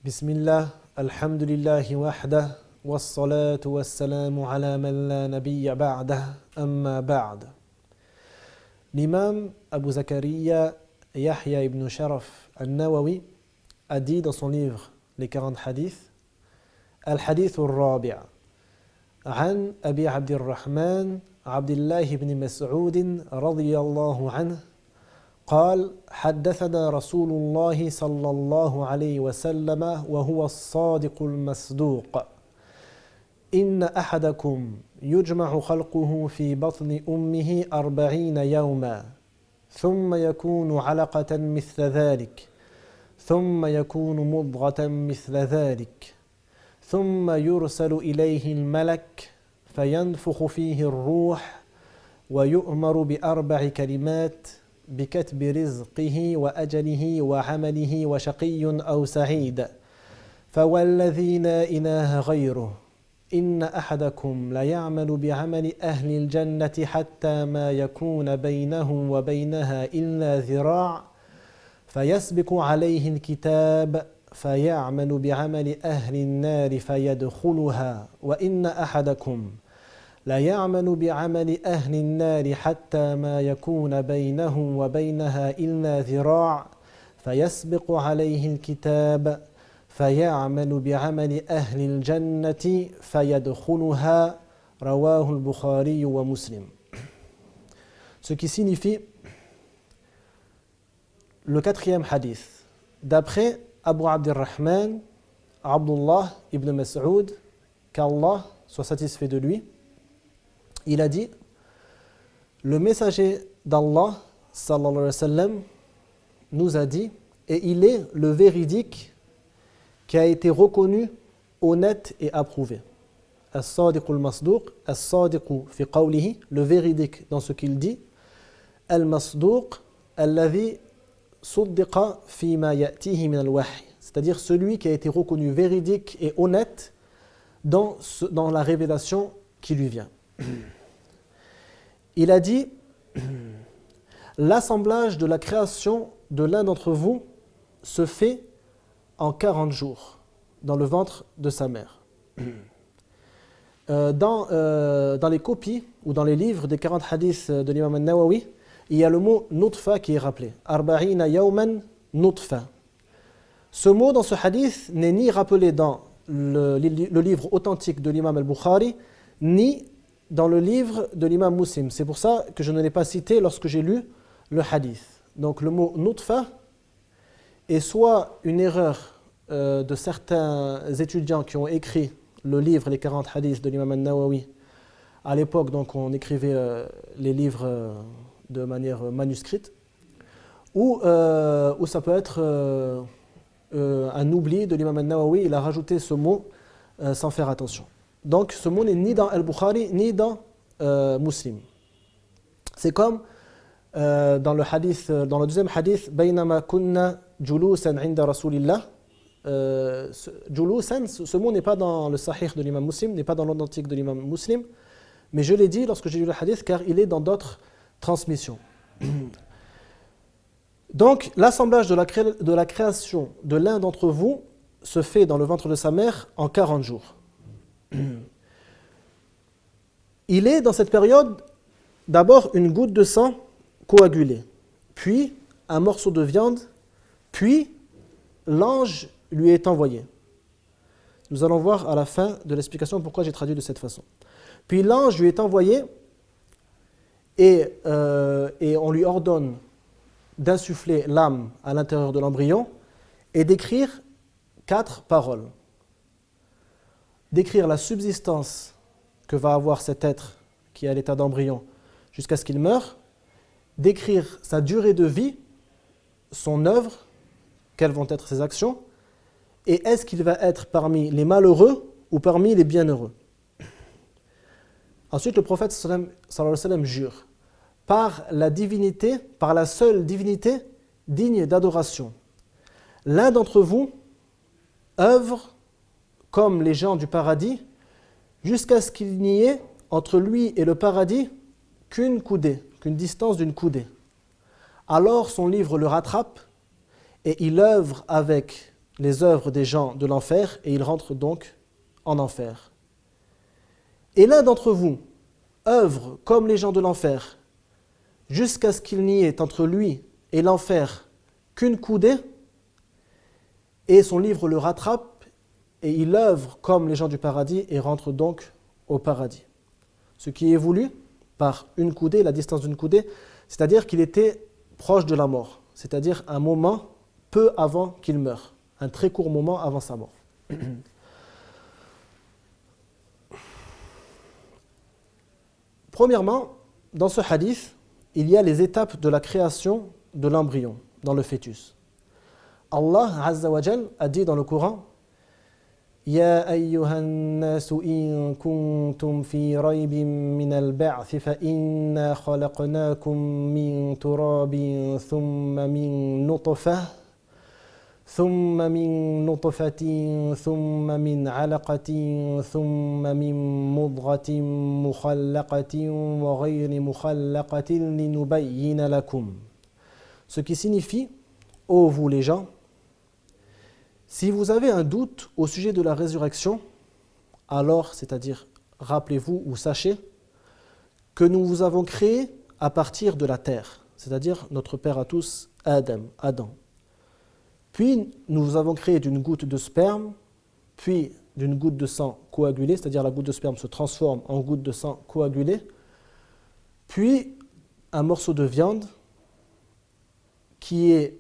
Bismillah, alhamdulillahi wahdah, wassalatu wassalamu ala man la nabiyya ba'dah, amma ba'd. L'imam Abu Zakaria Yahya ibn Sharaf al-Nawawi a dit dans son livre Les 40 hadiths, Al-Hadith al-Rabi' عن أبي عبد الرحمن عبد الله بن مسعود رضي الله عنه قال حدثنا رسول الله صلى الله عليه وسلم وهو الصادق المصدوق إن أحدكم يجمع خلقه في بطن أمه 40 يوما ثم يكون علقة مثل ذلك ثم يكون مضغة مثل ذلك ثم يرسل إليه الملك فينفخ فيه الروح ويؤمر ب4 كلمات بكتب رزقه وأجله وعمله وشقي أو سعيد فوالذي لا إله غيره إن أحدكم ليعمل بعمل أهل الجنة حتى ما يكون بينه وبينها إلا ذراع فيسبق عليه الكتاب فيعمل بعمل أهل النار فيدخلها وإن أحدكم لا يعمل بعمل أهل النار حتى ما يكون بينه وبينها إلا ذراع فيسبق عليه الكتاب فيعمل بعمل أهل الجنة فيدخلها رواه البخاري ومسلم. Ce qui signifie le 4e hadith. D'après Abu Abdirrahman, Abdullah ibn Mas'ud, qu'Allah soit satisfait de lui, il a dit, le messager d'Allah, sallallahu alayhi wa sallam, nous a dit, et il est le véridique qui a été reconnu, honnête et approuvé. As-sadiq al-masduq, as-sadiq fi qawlihi, le véridique dans ce qu'il dit, al-masduq, alladhi suddiqa fi ma ya'tihi min al-wahy, c'est-à-dire celui qui a été reconnu véridique et honnête dans la révélation qui lui vient. Il a dit, l'assemblage de la création de l'un d'entre vous se fait en 40 jours dans le ventre de sa mère. Dans les copies ou dans les livres des 40 hadiths de l'imam al-Nawawi, il y a le mot nutfa qui est rappelé. Arba'ina yawman nutfa. Ce mot dans ce hadith n'est ni rappelé dans le livre authentique de l'imam al-Bukhari, ni dans le livre de l'imam Muslim. C'est pour ça que je ne l'ai pas cité lorsque j'ai lu le hadith. Donc le mot nutfa est soit une erreur de certains étudiants qui ont écrit le livre Les 40 hadiths de l'imam al-Nawawi. À l'époque, donc, on écrivait les livres de manière manuscrite. Ou ça peut être un oubli de l'imam al-Nawawi. Il a rajouté ce mot sans faire attention. Donc ce mot n'est ni dans Al-Bukhari ni dans Muslim. C'est comme dans le hadith, dans le deuxième hadith, Baynama kunna julusan inda Rasulillah. Julusan, ce mot n'est pas dans le Sahih de l'imam Muslim, n'est pas dans l'authentique de l'imam Muslim, mais je l'ai dit lorsque j'ai lu le hadith car il est dans d'autres transmissions. Donc l'assemblage de la création de l'un d'entre vous se fait dans le ventre de sa mère en 40 jours. Il est dans cette période d'abord une goutte de sang coagulée, puis un morceau de viande, puis l'ange lui est envoyé. Nous allons voir à la fin de l'explication pourquoi j'ai traduit de cette façon. Puis l'ange lui est envoyé et on lui ordonne d'insuffler l'âme à l'intérieur de l'embryon et d'écrire 4 paroles. D'écrire la subsistance que va avoir cet être qui est à l'état d'embryon jusqu'à ce qu'il meure, d'écrire sa durée de vie, son œuvre, quelles vont être ses actions, et est-ce qu'il va être parmi les malheureux ou parmi les bienheureux. Ensuite, le prophète sallallahu alayhi wa sallam jure par la divinité, par la seule divinité digne d'adoration. L'un d'entre vous œuvre comme les gens du paradis, jusqu'à ce qu'il n'y ait entre lui et le paradis qu'une coudée, qu'une distance d'une coudée. Alors son livre le rattrape et il œuvre avec les œuvres des gens de l'enfer et il rentre donc en enfer. Et l'un d'entre vous œuvre comme les gens de l'enfer jusqu'à ce qu'il n'y ait entre lui et l'enfer qu'une coudée, et son livre le rattrape et il œuvre comme les gens du paradis et rentre donc au paradis. Ce qui est voulu par une coudée, la distance d'une coudée, c'est-à-dire qu'il était proche de la mort, c'est-à-dire un moment peu avant qu'il meure, un très court moment avant sa mort. Premièrement, dans ce hadith, il y a les étapes de la création de l'embryon dans le fœtus. Allah Azza wa Jal a dit dans le Coran: Ya ayyuhan nasu in kuntum fi raybin min al-ba'th fa inna khalaqnakum min turabin thumma min nutfah ثم من نطفة ثم من علقة ثم من مضغة مخلقة وغير مخلقة لنبين لكم. Ce qui signifie, ô vous les gens, si vous avez un doute au sujet de la résurrection, alors, c'est-à-dire, rappelez-vous ou sachez que nous vous avons créé à partir de la terre, c'est-à-dire notre père à tous, Adam. Puis nous vous avons créé d'une goutte de sperme, puis d'une goutte de sang coagulée, c'est-à-dire la goutte de sperme se transforme en goutte de sang coagulée, puis un morceau de viande qui est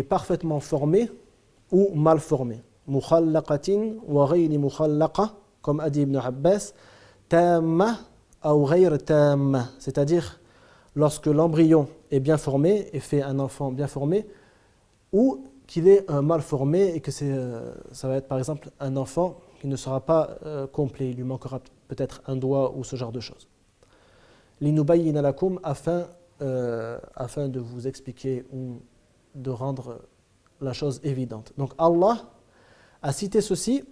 parfaitement formé ou mal formé. Mukhallaqatin wa ghayri mukhallaqa, comme a dit Ibn Abbas, tamma ou ghayr tamma, c'est-à-dire lorsque l'embryon est bien formé et fait un enfant bien formé, ou qu'il est mal formé et que ça va être par exemple un enfant qui ne sera pas complet, il lui manquera peut-être un doigt ou ce genre de choses. Linubayyina lakum, afin de vous expliquer ou de rendre la chose évidente. Donc Allah a cité ceci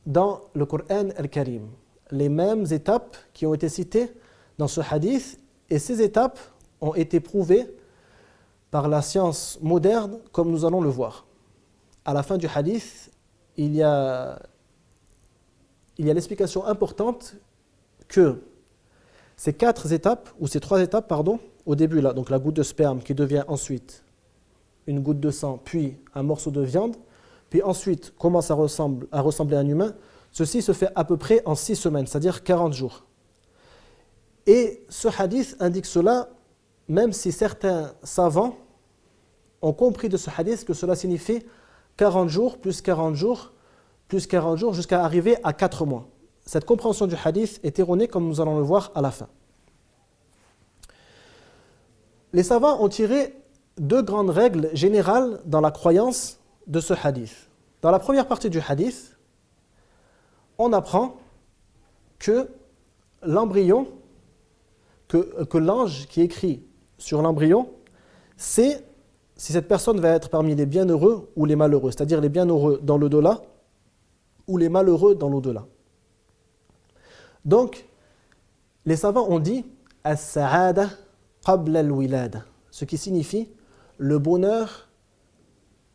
dans le Coran al-Karim, les mêmes étapes qui ont été citées dans ce hadith, et ces étapes ont été prouvées par la science moderne, comme nous allons le voir. À la fin du hadith, il y a l'explication importante que ces trois étapes, au début là, donc la goutte de sperme qui devient ensuite une goutte de sang, puis un morceau de viande, puis ensuite commence à ressembler à un humain, ceci se fait à peu près en 6 semaines, c'est-à-dire 40 jours. Et ce hadith indique cela, même si certains savants ont compris de ce hadith que cela signifie 40 jours, plus 40 jours, plus 40 jours, jusqu'à arriver à 4 mois. Cette compréhension du hadith est erronée, comme nous allons le voir à la fin. Les savants ont tiré 2 grandes règles générales dans la croyance de ce hadith. Dans la première partie du hadith, on apprend que l'embryon, que l'ange qui écrit sur l'embryon, c'est si cette personne va être parmi les bienheureux ou les malheureux, c'est-à-dire les bienheureux dans l'au-delà ou les malheureux dans l'au-delà. Donc, les savants ont dit « as-sa'ada qabla al-wilada », ce qui signifie « le bonheur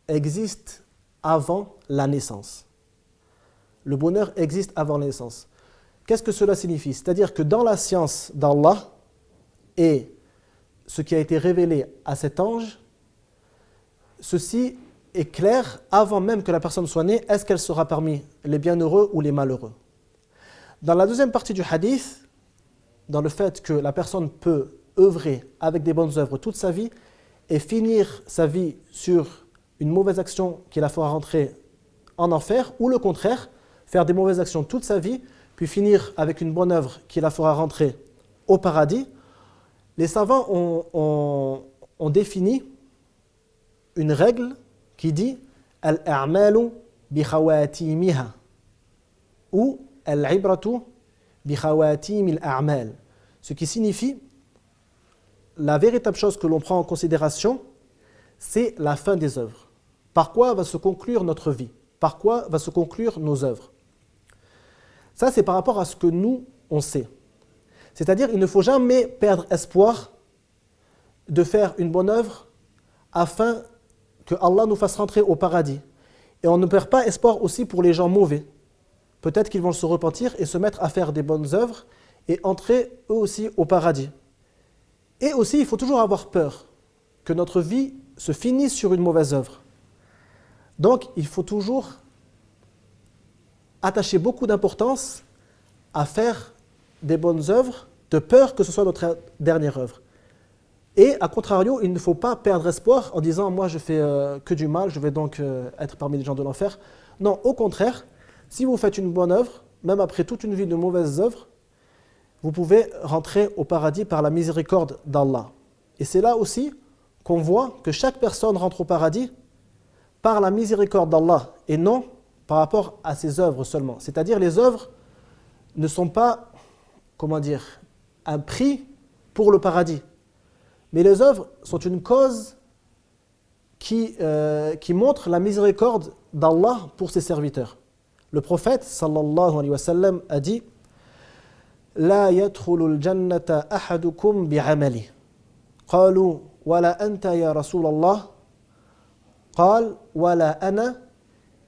existe avant la naissance ». Le bonheur existe avant la naissance. Qu'est-ce que cela signifie? C'est-à-dire que dans la science d'Allah et ce qui a été révélé à cet ange, ceci est clair avant même que la personne soit née. Est-ce qu'elle sera parmi les bienheureux ou les malheureux? Dans la deuxième partie du hadith, dans le fait que la personne peut œuvrer avec des bonnes œuvres toute sa vie et finir sa vie sur une mauvaise action qui la fera rentrer en enfer, ou le contraire, faire des mauvaises actions toute sa vie, puis finir avec une bonne œuvre qui la fera rentrer au paradis, les savants ont défini une règle qui dit « al-a'malu bi khawatimiha » ou « al-ibratu bi khawatim al-a'mal », ce qui signifie la véritable chose que l'on prend en considération, c'est la fin des œuvres. Par quoi va se conclure notre vie? Par quoi va se conclure nos œuvres? Ça, c'est par rapport à ce que nous, on sait. C'est-à-dire, il ne faut jamais perdre espoir de faire une bonne œuvre afin que Allah nous fasse rentrer au paradis. Et on ne perd pas espoir aussi pour les gens mauvais. Peut-être qu'ils vont se repentir et se mettre à faire des bonnes œuvres et entrer eux aussi au paradis. Et aussi, il faut toujours avoir peur que notre vie se finisse sur une mauvaise œuvre. Donc, il faut toujours attacher beaucoup d'importance à faire des bonnes œuvres, de peur que ce soit notre dernière œuvre. Et à contrario, il ne faut pas perdre espoir en disant « moi je fais que du mal, je vais donc être parmi les gens de l'enfer ». Non, au contraire, si vous faites une bonne œuvre, même après toute une vie de mauvaises œuvres, vous pouvez rentrer au paradis par la miséricorde d'Allah. Et c'est là aussi qu'on voit que chaque personne rentre au paradis par la miséricorde d'Allah et non par rapport à ses œuvres seulement. C'est-à-dire les œuvres ne sont pas, un prix pour le paradis. Mais les œuvres sont une cause qui montre la miséricorde d'Allah pour ses serviteurs. Le prophète sallallahu alayhi wa sallam a dit La yadkhulul jannata ahadukum bi'amali. Qalu wala anta ya Rasulallah. Qal wala ana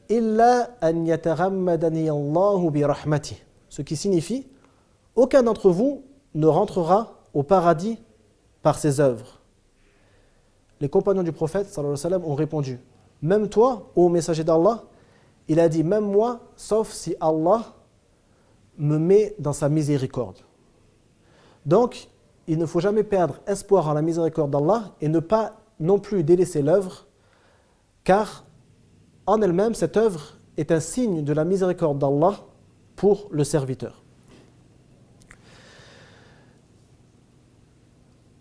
illa an yataghammadani Allahu bi rahmatih. Ce qui signifie aucun d'entre vous ne rentrera au paradis par ses œuvres. Les compagnons du prophète sallallahu alayhi wa sallam ont répondu même toi, ô messager d'Allah, il a dit même moi, sauf si Allah me met dans sa miséricorde. Donc, il ne faut jamais perdre espoir en la miséricorde d'Allah et ne pas non plus délaisser l'œuvre, car en elle-même, cette œuvre est un signe de la miséricorde d'Allah pour le serviteur.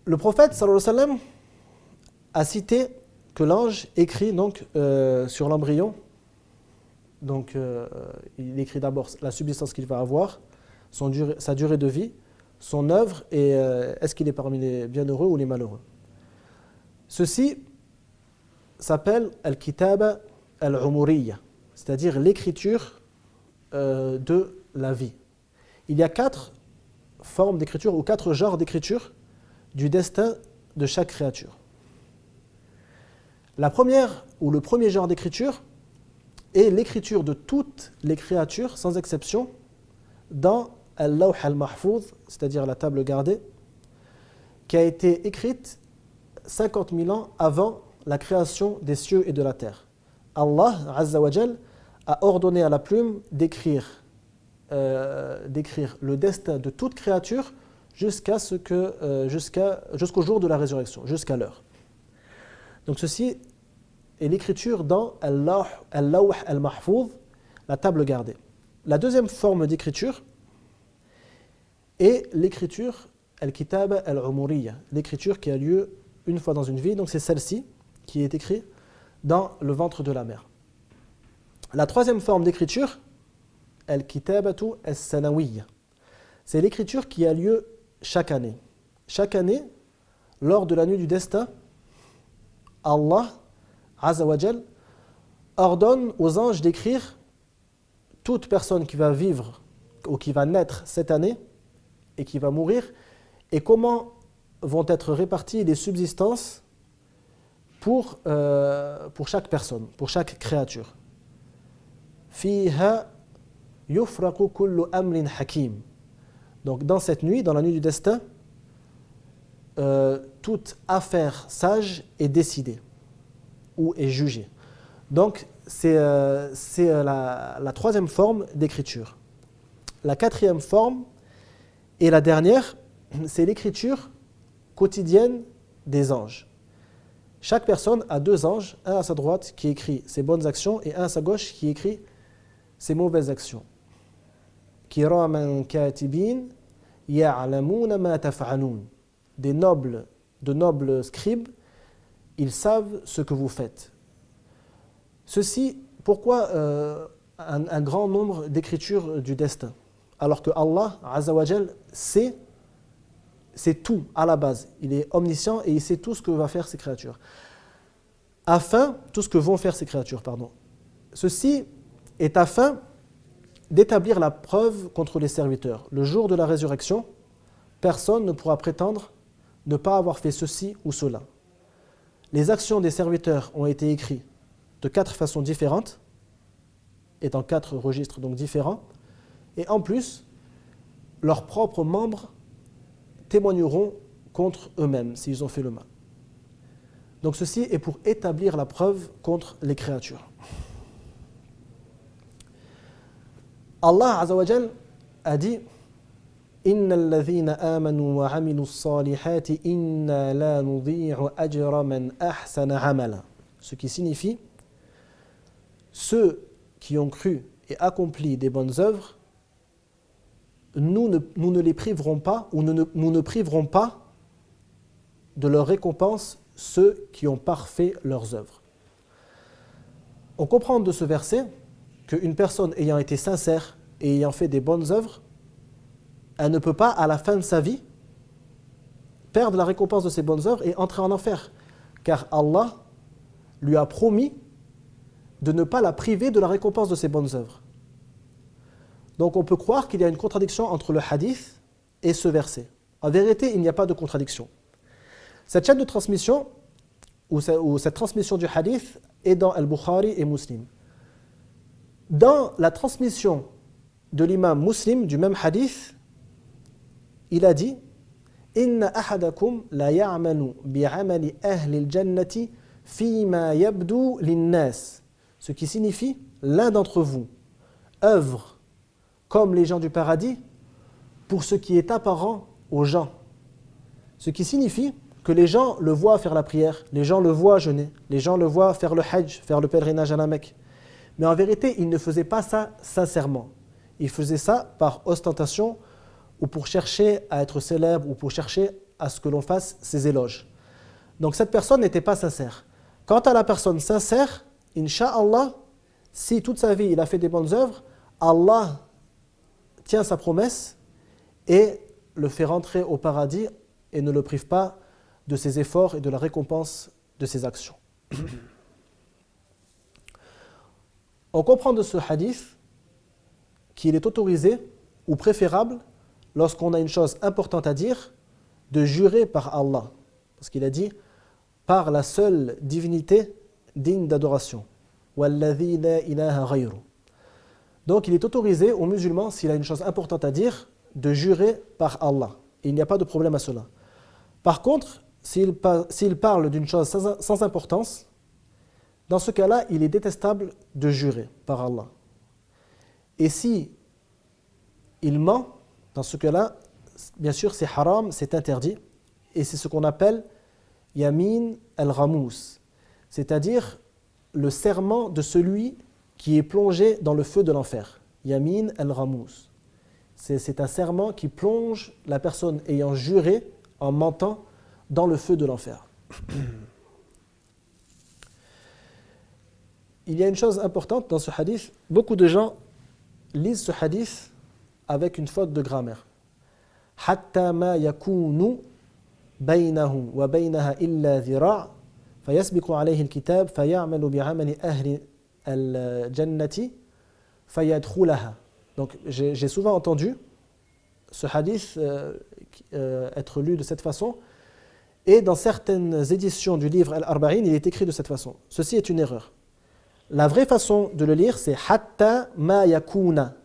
Le prophète sallallahu alayhi wa sallam a cité que l'ange écrit donc sur l'embryon. Donc il écrit d'abord la subsistance qu'il va avoir, sa durée de vie, son œuvre et est-ce qu'il est parmi les bienheureux ou les malheureux. Ceci s'appelle al-kitaba al-umuriyya, c'est-à-dire l'écriture de la vie. Il y a 4 formes d'écriture ou 4 genres d'écriture du destin de chaque créature. La première ou le premier genre d'écriture est l'écriture de toutes les créatures sans exception dans al-lawh al-mahfouz, c'est-à-dire la table gardée, qui a été écrite 50 000 ans avant la création des cieux et de la terre. Allah Azza wa Jal a ordonné à la plume d'écrire le destin de toute créature jusqu'au jour de la résurrection, jusqu'à l'heure. Donc ceci est l'écriture dans al-lawh al-mahfouz, la table gardée. La deuxième forme d'écriture est l'écriture al-kitab al-umuriyya, l'écriture qui a lieu une fois dans une vie, donc c'est celle-ci qui est écrite dans le ventre de la mère. La troisième forme d'écriture, al-kitabatu as-sanawiyya, c'est l'écriture qui a lieu chaque année. Chaque année, lors de la nuit du destin, Allah Azza wa Jal ordonne aux anges d'écrire toute personne qui va vivre ou qui va naître cette année et qui va mourir et comment vont être réparties les subsistances pour chaque personne, pour chaque créature. Fiha yufraqu kullu amrin hakim. Donc dans cette nuit, dans la nuit du destin, toute affaire sage est décidée ou est jugée. Donc c'est la troisième forme d'écriture. La quatrième forme et la dernière, c'est l'écriture quotidienne des anges. Chaque personne a 2 anges, un à sa droite qui écrit ses bonnes actions et un à sa gauche qui écrit ses mauvaises actions. Kiraman katibin ya'lamuna ma taf'alun. De nobles scribes, ils savent ce que vous faites. Ceci, pourquoi un grand nombre d'écritures du destin? Alors que Allah Azza wa Jal sait tout à la base. Il est omniscient et il sait tout ce que va faire ces créatures. Tout ce que vont faire ces créatures, pardon. Ceci est afin d'établir la preuve contre les serviteurs. Le jour de la résurrection, personne ne pourra prétendre ne pas avoir fait ceci ou cela. les actions des serviteurs ont été écrites de 4 façons différentes, et dans 4 registres donc différents, et en plus, leurs propres membres témoigneront contre eux-mêmes s'ils ont fait le mal. Donc ceci est pour établir la preuve contre les créatures. Allah Azza wa Jal a dit Innal ladhina amanu wa amilu s-salihati inna la nudhi'u ajra man ahsana amala. Ce qui signifie ceux qui ont cru et accompli des bonnes œuvres, nous ne les priverons pas ou nous ne priverons pas de leur récompense ceux qui ont parfait leurs œuvres. On comprend de ce verset qu'une personne ayant été sincère et ayant fait des bonnes œuvres, elle ne peut pas, à la fin de sa vie, perdre la récompense de ses bonnes œuvres et entrer en enfer. Car Allah lui a promis de ne pas la priver de la récompense de ses bonnes œuvres. Donc on peut croire qu'il y a une contradiction entre le hadith et ce verset. En vérité, il n'y a pas de contradiction. Cette chaîne de transmission, ou cette transmission du hadith, est dans Al-Bukhari et Muslim. Dans la transmission de l'imam Muslim du même hadith, il a dit Inna ahadakum la ya'malu bi'amali ahli al-jannati fima yabdu lin-nas. Ce qui signifie l'un d'entre vous œuvre comme les gens du paradis pour ce qui est apparent aux gens. Ce qui signifie que les gens le voient faire la prière, les gens le voient jeûner, les gens le voient faire le hajj, faire le pèlerinage à la Mecque. Mais en vérité, il ne faisait pas ça sincèrement. Il faisait ça par ostentation ou pour chercher à être célèbre ou pour chercher à ce que l'on fasse ses éloges. Donc cette personne n'était pas sincère. Quant à la personne sincère, Inch'Allah, si toute sa vie il a fait des bonnes œuvres, Allah tient sa promesse et le fait rentrer au paradis et ne le prive pas de ses efforts et de la récompense de ses actions. On comprend de ce hadith qu'il est autorisé ou préférable, lorsqu'on a une chose importante à dire, de jurer par Allah. Parce qu'il a dit « par la seule divinité digne d'adoration ». وَالَّذِي لَا إِلَهَ غَيْرُ. Donc il est autorisé aux musulmans, s'il a une chose importante à dire, de jurer par Allah. Et il n'y a pas de problème à cela. Par contre, s'il parle d'une chose sans importance, dans ce cas-là, il est détestable de jurer par Allah. Et si il ment, dans ce cas-là, bien sûr, c'est haram, c'est interdit. Et c'est ce qu'on appelle yamin al-ghamous, c'est-à-dire le serment de celui qui est plongé dans le feu de l'enfer. Yamin al-ghamous. C'est un serment qui plonge la personne ayant juré en mentant dans le feu de l'enfer. Il y a une chose importante dans ce hadith. Beaucoup de gens lisent ce hadith avec une faute de grammaire. Hatta ma yakunu baynahu wa baynaha illa dhira' fayasbiqu alayhi al-kitab fayamalu bi'amali ahli al-jannati fayadkhulaha. Donc j'ai souvent entendu ce hadith être lu de cette façon, et dans certaines éditions du livre Al-Arba'in, il est écrit de cette façon. Ceci est une erreur. La vraie façon de le lire, c'est hatta ma yakuna.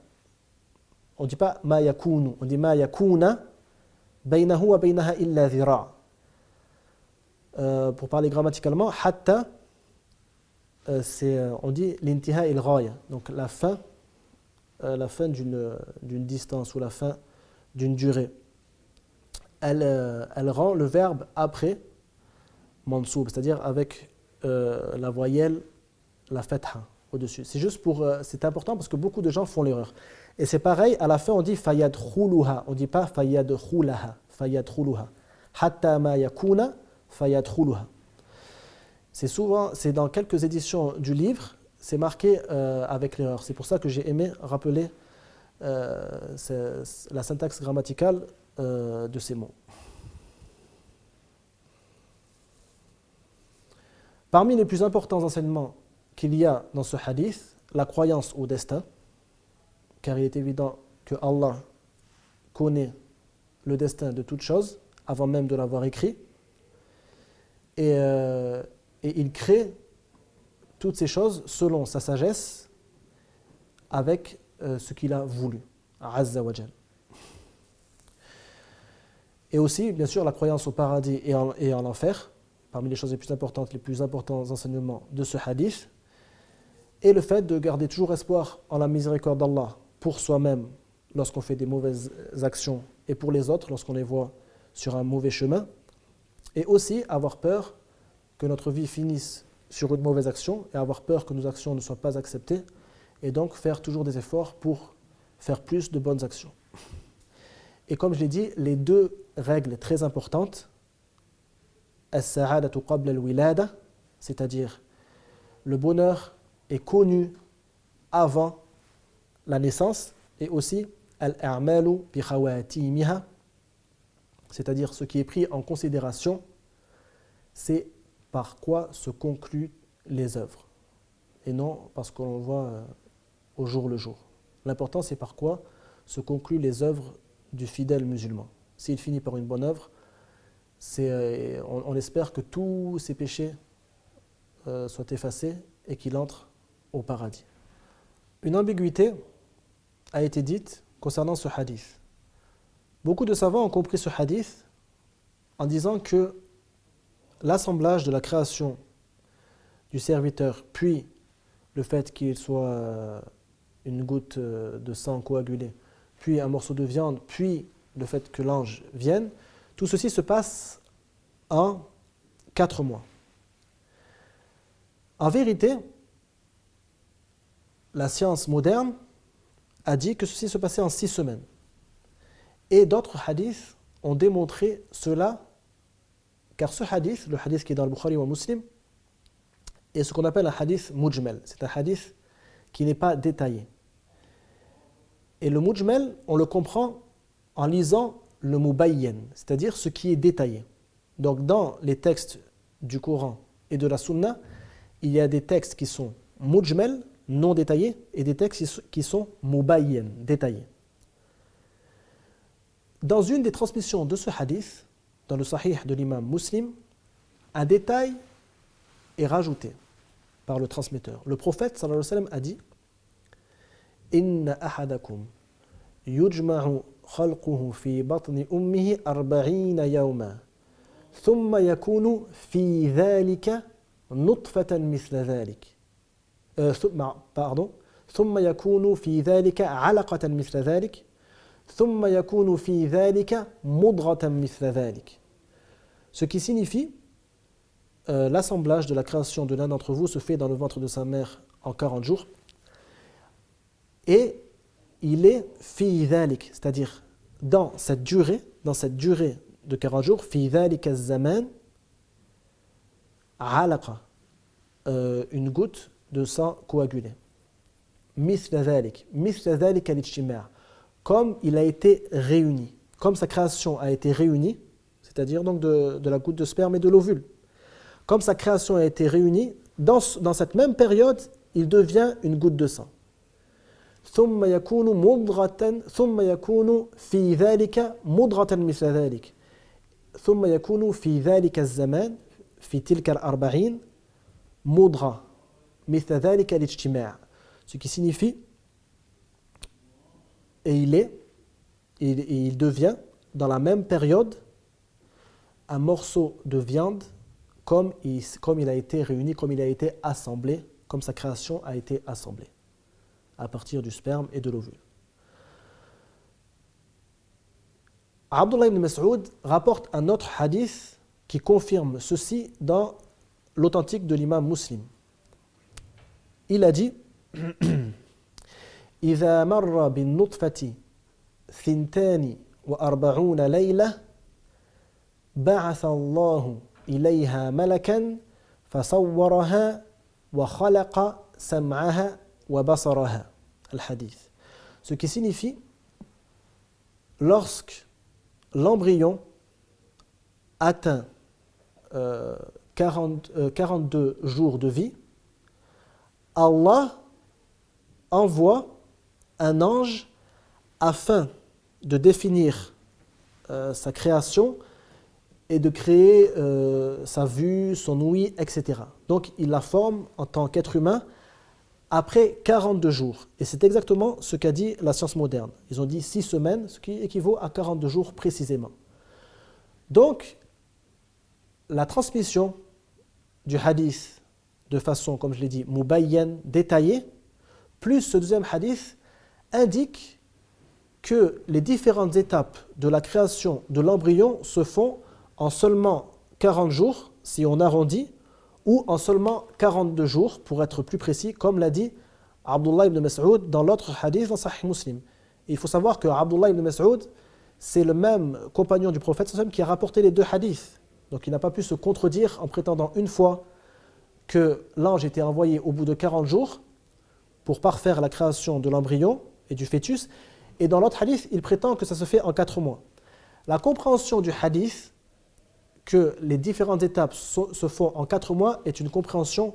On ne dit pas ma yakunu, on dit ma yakuna baynahu wa baynaha illa dhira'. Pour parler grammaticalement, hatta, on dit l'intiha il-ghaya, donc la fin d'une distance ou la fin d'une durée. Elle rend le verbe après mansoub, c'est-à-dire avec la voyelle, la fatha au-dessus. C'est juste c'est important parce que beaucoup de gens font l'erreur. Et c'est pareil, à la fin on dit fayadkhuluha, on ne dit pas fayadkhulaha, fayadkhuluha. Hatta ma yakuna fayadkhuluha. C'est dans quelques éditions du livre, c'est marqué avec l'erreur. C'est pour ça que j'ai aimé rappeler la syntaxe grammaticale de ces mots. Parmi les plus importants enseignements qu'il y a dans ce hadith, la croyance au destin, car il est évident que Allah connaît le destin de toute chose avant même de l'avoir écrit, et et il crée toutes ces choses selon sa sagesse avec ce qu'il a voulu, Azza wa Jal. Et aussi, bien sûr, la croyance au paradis et en enfer, parmi les choses les plus importantes, les plus importants enseignements de ce hadith, et le fait de garder toujours espoir en la miséricorde d'Allah pour soi-même lorsqu'on fait des mauvaises actions et pour les autres lorsqu'on les voit sur un mauvais chemin, et aussi avoir peur que notre vie finisse sur une mauvaise action et avoir peur que nos actions ne soient pas acceptées, et donc faire toujours des efforts pour faire plus de bonnes actions. Et comme je l'ai dit, les deux règles très importantes, as-sa'adatu qabla al-wilada, c'est-à-dire le bonheur est connu avant la naissance, et aussi al-a'malu bi khawatimiha, c'est-à-dire ce qui est pris en considération, c'est par quoi se concluent les œuvres, et non parce qu'on voit au jour le jour. L'important, c'est par quoi se concluent les œuvres du fidèle musulman. S'il finit par une bonne œuvre, on espère que tous ses péchés soient effacés et qu'il entre au paradis. Une ambiguïté a été dite concernant ce hadith. Beaucoup de savants ont compris ce hadith en disant que l'assemblage de la création du serviteur, puis le fait qu'il soit une goutte de sang coagulé, puis un morceau de viande, puis le fait que l'ange vienne, tout ceci se passe en 4 mois. En vérité, la science moderne a dit que ceci se passait en 6 semaines. Et d'autres hadiths ont démontré cela, car ce hadith, le hadith qui est dans le Bukhari ou Muslim, est ce qu'on appelle un hadith mujmal. C'est un hadith qui n'est pas détaillé. Et le mujmal, on le comprend en lisant le mubayyan, c'est-à-dire ce qui est détaillé. Donc dans les textes du Coran et de la Sunna, il y a des textes qui sont mujmal, non détaillés, et des textes qui sont mubayyan, détaillés. Dans une des transmissions de ce hadith, dans le Sahih de l'imam Muslim, un détail est rajouté par le transmetteur. Le prophète sallallahu alayhi wa sallam a dit: Inna ahadakum yujma'u khalquhu fi batni ummihi 40 yawma thumma yakunu fi dhalika nutfatan mithla dhalik thumma yakunu fi dhalika 'alaqatan mithla dhalik thumma yakunu fi dhalika mudratan mithla dhalik. Ce qui signifie l'assemblage de la création de l'un d'entre vous se fait dans le ventre de sa mère en 40 jours, et il est fi dhalik, c'est-à-dire dans cette durée de 40 jours, fi dhalika az-zaman alaqa, une goutte de sang coagulé. Mithla dhalik al-ijtima', comme il a été réuni, comme sa création a été réunie, c'est-à-dire donc de la goutte de sperme et de l'ovule. Comme sa création a été réunie, dans cette même période, il devient une goutte de sang. ثم يكون مضغة ثم يكون في ذلك مضغة مثل ذلك ثم يكون في ذلك الزمان في تلك 40 مضغة مثل ذلك الاجتماع, ce qui signifie et il devient dans la même période un morceau de viande comme il a été réuni, comme il a été assemblé, comme sa création a été assemblée à partir du sperme et de l'ovule. Abdullah ibn Mas'ud rapporte un autre hadith qui confirme ceci dans l'authentique de l'imam Muslim. Il a dit: إذا مر بالنطفة 42 ليلة بعث الله إليها ملكا فصورها وخلق سمعها وبصرها. Al-Hadith. Ce qui signifie, lorsque l'embryon atteint 42 jours de vie, Allah envoie un ange afin de définir sa création et de créer sa vue, son ouïe, etc. Donc il la forme en tant qu'être humain après 42 jours. Et c'est exactement ce qu'a dit la science moderne. Ils ont dit 6 semaines, ce qui équivaut à 42 jours précisément. Donc, la transmission du hadith de façon, comme je l'ai dit, mubayyan, détaillée, plus ce deuxième hadith indique que les différentes étapes de la création de l'embryon se font en seulement 40 jours, si on arrondit, ou en seulement 42 jours, pour être plus précis, comme l'a dit Abdullah ibn Mas'ud dans l'autre hadith dans Sahih Muslim. Et il faut savoir que Abdullah ibn Mas'ud, c'est le même compagnon du prophète sallallahu alayhi wa sallam qui a rapporté les deux hadiths. Donc il n'a pas pu se contredire en prétendant une fois que l'ange était envoyé au bout de 40 jours pour parfaire la création de l'embryon et du fœtus, et dans l'autre hadith, il prétend que ça se fait en 4 mois. La compréhension du hadith que les différentes étapes se font en 4 mois est une compréhension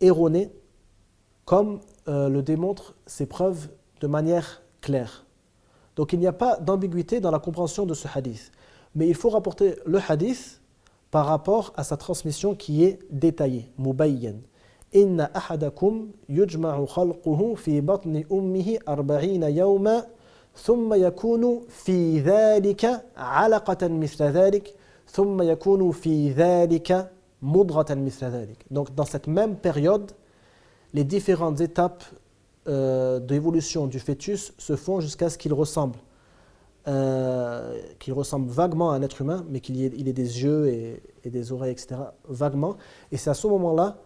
erronée, comme le démontrent ces preuves de manière claire. Donc il n'y a pas d'ambiguïté dans la compréhension de ce hadith. Mais il faut rapporter le hadith par rapport à sa transmission qui est détaillée, mubayyan. Inna ahadakum yujma'u khalquhu fi batni ummihi 40 yawma thumma yakunu fi dhalika 'alaqatan mithla dhalik thumma yakunu fi dhalika mudratan mithla dhalik. Donc dans cette même période, les différentes étapes d'évolution du fœtus se font jusqu'à ce qu'il ressemble vaguement à un être humain, mais qu'il ait des yeux et des oreilles, etc., vaguement. Et c'est à ce moment-là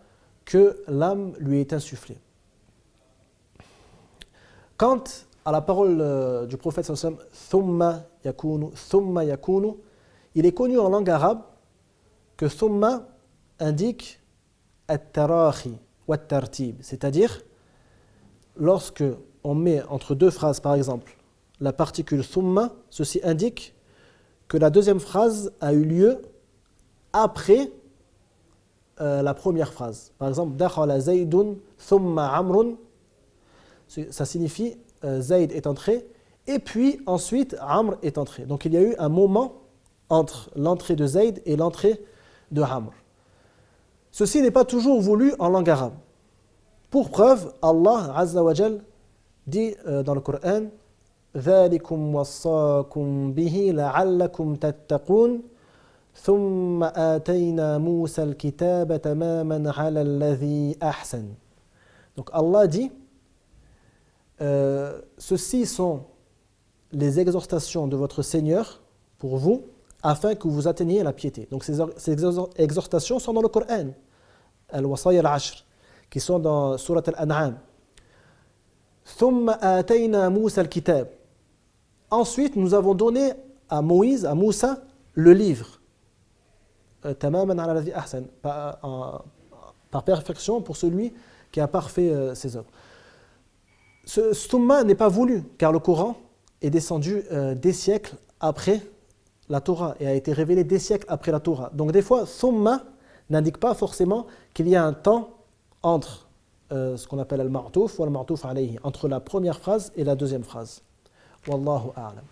que l'âme lui est insufflée. Quant à la parole du prophète sallallahu alayhi wa sallam, thumma yakunu, il est connu en langue arabe que thumma indique at-tarahi wa at-tartib, c'est-à-dire lorsque on met entre deux phrases, par exemple, la particule thumma, ceci indique que la deuxième phrase a eu lieu après la première phrase. Par exemple, dakhala Zaydun thumma Amrun, ça signifie Zayd est entré et puis ensuite Amr est entré. Donc il y a eu un moment entre l'entrée de Zayd et l'entrée de Amr. Ceci n'est pas toujours voulu en langue arabe. Pour preuve, Allah Azza wa Jal dit dans le Coran ذَلِكُمْ وَصَّاكُمْ بِهِ لَعَلَّكُمْ تَتَّقُونَ ثُمَّ آتَيْنَا مُوسَى الْكِتَابَ تَمَامًا عَلَى الَّذِي أَحْسَنَ. Donc Allah dit ceci sont les exhortations de votre Seigneur pour vous afin que vous atteigniez la piété. Donc ces exhortations sont dans le Coran, Al-Wasaya al-Ashr, qui sont dans Surat Al-An'am. ثُمَّ آتَيْنَا مُوسَى الْكِتَابَ. Ensuite, nous avons donné à Moïse, à Moussa, le livre. تَمَامًا عَلَى الَّذِي أَحْسَنَ. Par perfection pour celui qui a parfait ses œuvres. Ce thumma n'est pas voulu, car le Coran est descendu des siècles après la Torah et a été révélé des siècles après la Torah. Donc des fois, thumma n'indique pas forcément qu'il y a un temps entre ce qu'on appelle al-ma'touf ou al-ma'touf alayhi, entre la première phrase et la deuxième phrase. Wallahu a'lam.